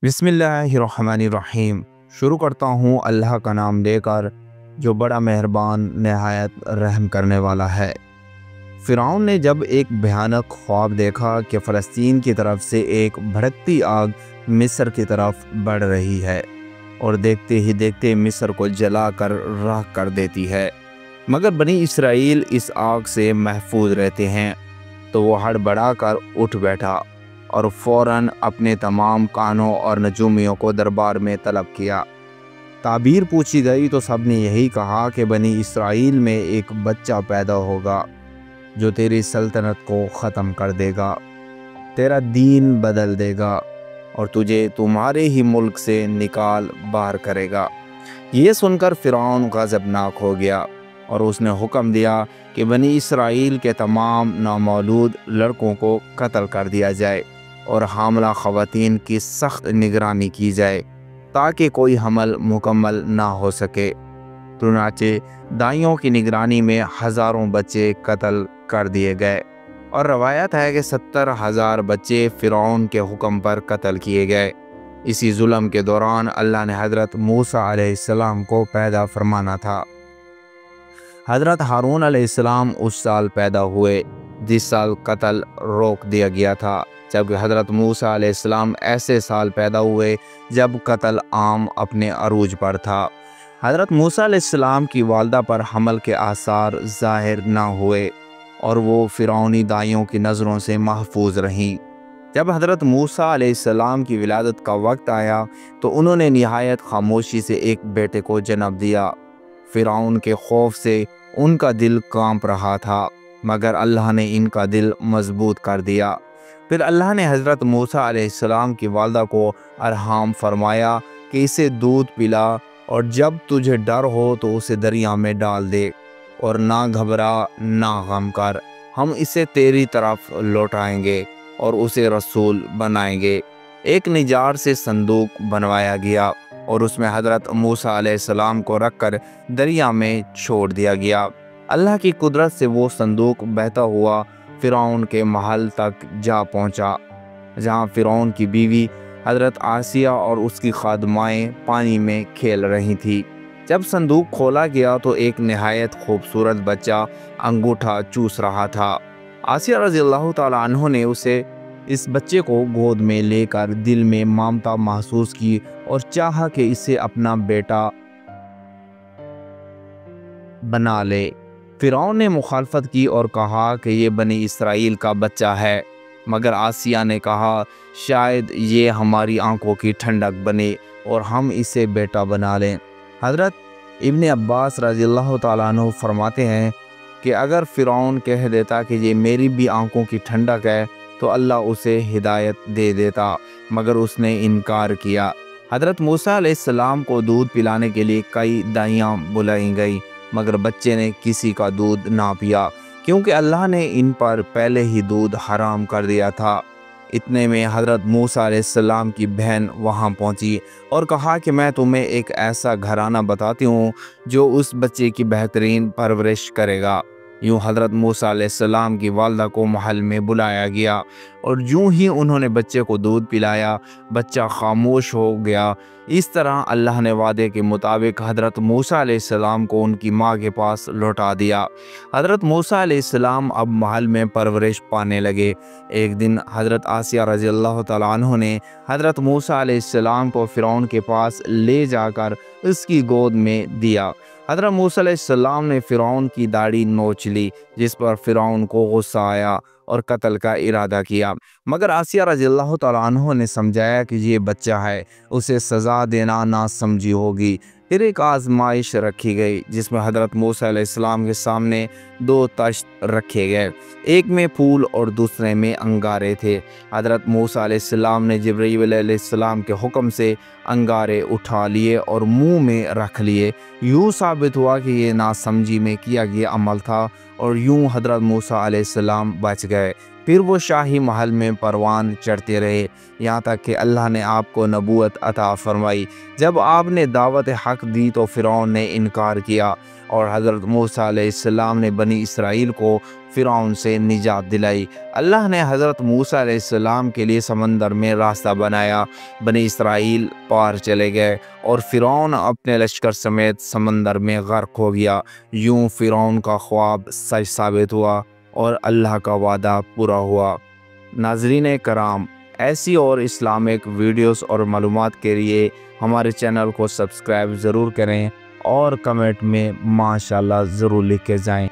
बिस्मिल्लाहिर्रहमानिर्रहीम। शुरू करता हूँ अल्लाह का नाम लेकर जो बड़ा मेहरबान नहायत रहम करने वाला है। फ़िरौन ने जब एक भयानक ख्वाब देखा कि फ़लस्तीन की तरफ से एक भड़कती आग मिस्र की तरफ बढ़ रही है और देखते ही देखते मिस्र को जलाकर राख कर देती है, मगर बनी इसराइल इस आग से महफूज रहते हैं। तो वो हड़बड़ाकर उठ बैठा और फ़ौरन अपने तमाम कानों और नजूमियों को दरबार में तलब किया। ताबीर पूछी गई तो सब ने यही कहा कि बनी इसराइल में एक बच्चा पैदा होगा जो तेरी सल्तनत को ख़त्म कर देगा, तेरा दीन बदल देगा और तुझे तुम्हारे ही मुल्क से निकाल बाहर करेगा। ये सुनकर फ़िरौन गज़बनाक हो गया और उसने हुक्म दिया कि बनी इसराइल के तमाम नामौलूद लड़कों को कत्ल कर दिया जाए और हामला ख़वातीन की सख्त निगरानी की जाए ताकि कोई हमल मुकम्मल ना हो सके। चुनांचे दाइयों की निगरानी में हज़ारों बच्चे कत्ल कर दिए गए और रवायत है कि 70,000 बच्चे फ़िरौन के हुक्म पर कत्ल किए गए। इसी जुल्म के दौरान अल्लाह ने हज़रत मूसा अलैहिस्सलाम को पैदा फरमाना था। हज़रत हारून अलैहिस्सलाम उस साल पैदा हुए जिस साल कत्ल रोक दिया गया था, जबकि हज़रत मूसा अलैहिस्सलाम ऐसे साल पैदा हुए जब कत्ल आम अपने अरूज पर था। हज़रत मूसा अलैहिस्सलाम की वालदा पर हमल के आसार ज़ाहिर ना हुए और वो फ़िरौनी दाइयों की नज़रों से महफूज रहीं। जब हज़रत मूसा अलैहिस्सलाम की विलादत का वक्त आया तो उन्होंने निहायत खामोशी से एक बेटे को जन्म दिया। फ़िरौन के खौफ से उनका दिल कांप रहा था, मगर अल्लाह ने इनका दिल मजबूत कर दिया। फिर अल्लाह ने हज़रत मूसा अलैहिस्सलाम की वालदा को अरहाम फरमाया कि इसे दूध पिला और जब तुझे डर हो तो उसे दरिया में डाल दे और ना घबरा ना गम कर, हम इसे तेरी तरफ लौटाएंगे और उसे रसूल बनाएंगे। एक निजार से संदूक बनवाया गया और उसमें हज़रत मूसा अलैहिस्सलाम को रखकर दरिया में छोड़ दिया गया। अल्लाह की कुदरत से वो संदूक बहता हुआ फ़िरौन के महल तक जा पहुंचा, जहां फ़िरौन की बीवी हज़रत आसिया और उसकी खादमाएँ पानी में खेल रही थी। जब संदूक खोला गया तो एक नहायत खूबसूरत बच्चा अंगूठा चूस रहा था। आसिया रज़ियल्लाहु ताला अन्हा ने इस बच्चे को गोद में लेकर दिल में ममता महसूस की और चाहा कि इसे अपना बेटा बना ले। फ़िरौन ने मुखालफत की और कहा कि ये बनी इसराइल का बच्चा है, मगर आसिया ने कहा शायद ये हमारी आंखों की ठंडक बने और हम इसे बेटा बना लें। हज़रत इब्न अब्बास रज़ियल्लाहु ताला अन्हु फरमाते हैं कि अगर फ़िरौन कह देता कि ये मेरी भी आंखों की ठंडक है तो अल्लाह उसे हिदायत दे देता, मगर उसने इनकार किया। हज़रत मूसा अलैहिस्सलाम को दूध पिलाने के लिए कई दाइयाँ बुलाई गई, मगर बच्चे ने किसी का दूध ना पिया क्योंकि अल्लाह ने इन पर पहले ही दूध हराम कर दिया था। इतने में हज़रत मूसा अलैहिस्सलाम की बहन वहाँ पहुँची और कहा कि मैं तुम्हें एक ऐसा घराना बताती हूँ जो उस बच्चे की बेहतरीन परवरिश करेगा। यूँ हज़रत मूसा अलैहिस्सलाम की वालदा को महल में बुलाया गया और यूँ ही उन्होंने बच्चे को दूध पिलाया, बच्चा खामोश हो गया। इस तरह अल्लाह ने वादे के मुताबिक हज़रत मूसा अलैहिस्सलाम को उनकी माँ के पास लौटा दिया। हज़रत मूसा अलैहिस्सलाम अब महल में परवरिश पाने लगे। एक दिन हज़रत आसिया रज़ियल्लाहु ताला अन्हा ने हज़रत मूसा अलैहिस्सलाम को फ़िरौन के पास ले जाकर उसकी गोद में दिया। हज़रत मूसा अलैहिस्सलाम ने फ़िरौन की दाढ़ी नोच ली, जिस पर फ़िरौन को गुस्सा आया और कत्ल का इरादा किया, मगर आसिया रज़ियल्लाहु ताला अन्हा ने समझाया कि ये बच्चा है, उसे सज़ा देना ना समझी होगी। फिर एक आजमाइश रखी गई जिसमें हज़रत मूसा अलैहिस्सलाम के सामने 2 तश्त रखे गए, एक में फूल और दूसरे में अंगारे थे। हज़रत मूसा अलैहिस्सलाम ने जिब्रील अलैहिस्सलाम के हुक्म से अंगारे उठा लिए और मुंह में रख लिए। यूँ साबित हुआ कि ये नासमझी में किया गया अमल था और यूँ हज़रत मूसा अलैहिस्सलाम बच गए। پھر وہ شاہی محل میں پروان چڑھتے رہے یہاں تک کہ اللہ نے آپ کو نبوت عطا فرمائی۔ جب آپ نے دعوت حق دی تو فرعون نے انکار کیا اور حضرت موسیٰ علیہ السلام نے بنی اسرائیل کو فرعون سے نجات دلائی۔ اللہ نے حضرت موسیٰ علیہ السلام کے لیے سمندر میں راستہ بنایا، بنی اسرائیل پار چلے گئے اور فرعون اپنے لشکر سمیت سمندر میں غرق ہو گیا۔ یوں فرعون کا خواب سچ ثابت ہوا اور اللہ کا وعدہ پورا ہوا۔ ناظرین کرام، ایسی اور اسلامک ویڈیوز اور معلومات کے لیے ہمارے چینل کو سبسکرائب ضرور کریں اور کمنٹ میں ماشاءاللہ ضرور لکھ کے جائیں۔